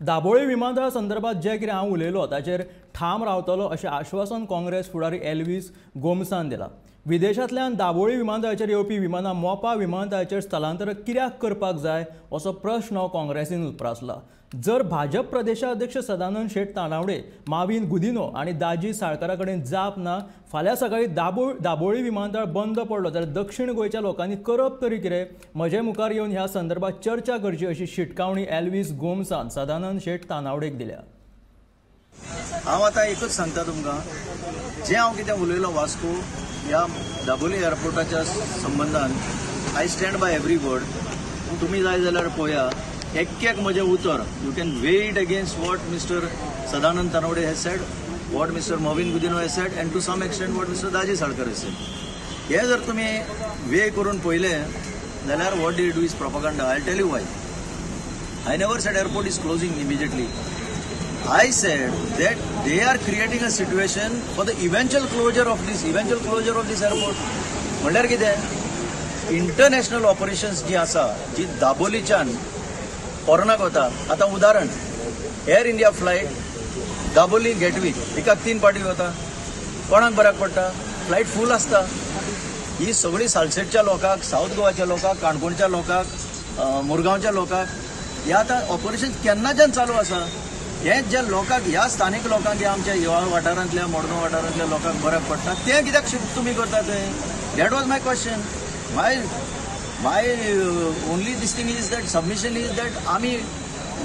दाबोळी विमानतळा संदर्भात जे कितें हांव उलयलो ताचेर ठाम रावतलो अशें आश्वासन काँग्रेस फुडारी एल्विस गोमसान दिलां। विदेशांतल्यान दाबोळी विमानतळाचेर येवपी विमानां मोपा विमानतळाचेर स्थलांतर कित्याक करपाक जाय असो प्रश्न काँग्रेसीन उपरासला। जर भाजप प्रदेशाध्यक्ष सदानंद शेट तानावडे, माविन गुदिनो आनी दाजी साळकारा कडेन जाप ना, फाल्यां सकाळीं दाबोळी विमानतळ बंद पडलो जाल्यार दक्षिण गोंयच्या लोकांनी करप तरी कितें? म्हजे मुखार येवन ह्या संदर्भात चर्चा करची अशी शिटकावणी एल्विस गोमसान सदानंद शेट तानावडेक दिल्या। हांव आतां एकच सांगता तुमकां, जें हांव कितें उलयलो वास्को ह्या दाबोळी एअरपोर्टाच्या संबंधान I stand by every word. तुम्ही जाय जाल्यार पळया, एक म्हजें उतर you can weigh it against what mister Sadanand Tanavade has said, what mister Mauvin Godinho has said, and to some extent what mister Daji Salkar has said. हे जर तुम्ही वे करून पळयलें जाल्यार what do do is propaganda. I tell you why. I never said airport is closing immediately. I said that they are creating a situation for the eventual closure of this airport. म्हणल्यार कितें, international operations जी आसा, जी दाबोलीच्यान पोरनाक वता। आतां उदाहरण, air India flight Dabolim गेटवीक एकाक 3 पाटी वता, कोणाक बऱ्याक पडटा? फ्लायट फूल आसता। ही सगळी सालसेटच्या लोकांक, साऊथ गोवाच्या लोकांक, काणकोणच्या लोकांक, मुरगांवच्या लोकांक हे आतां ऑपरेशन केन्नाच्यान चालू आसा। हे जे लोकांक, ह्या स्थानिक लोकांक, आमच्या ह्या वाठारांतल्या मोडगांव वाठारांतल्या लोकांक बऱ्याक पडटा, ते कित्याक शिफ्ट तुमी करता थंय? That was my question. My only this thing is that submission is that आमी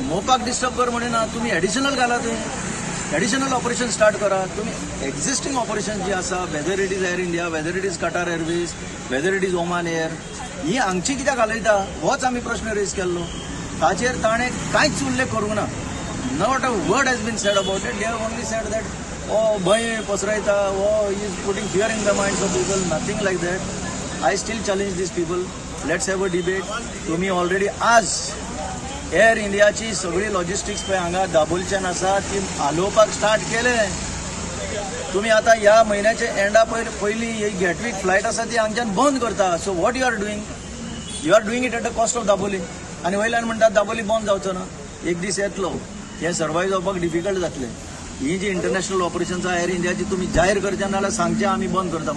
मोपाक डिस्टर्ब कर म्हणिना, तुमी एडिशनल घाला थंय, एडिशनल ऑपरेशन स्टार्ट करा। तुमी एक्झिस्टिंग ऑपरेशन जी आसा, whether it is Air India, whether it is Qatar Airways, whether it is Oman Air, ही हांगची कित्याक घालयता होच आमी प्रश्न रेज केल्लो। ताचेर ताणें कांयच उल्लेख करूंक ना। Not a word has been said about it. They have only said that, oh, bhai pasraita, oh, he is putting fear in the minds of people. Nothing like that. I still challenge these people. Let's have a debate. तुम्ही already आज air इंडियाची सगळी logistics पळय हांगा दाबोलच्यान आसा ती हालोवपाक start केले। तुम्ही आता ह्या म्हयन्याच्या एंडा पयलीं ही गेटवीक फ्लायट आसा ती हांगच्यान बंद करता। So what you are doing it at the cost of Dabolim, आनी वयल्यान म्हणटात दाबोली बंद जावचो ना। एक दीस येतलो, हे सर्वाइव जावपाक डिफिकल्ट जातलें। ही जी इंटरनॅशनल ऑपरेशन्स एअर इंडियाची तुम्ही जाहीर करचे नाल्यार सांगचे आमी बंद करता।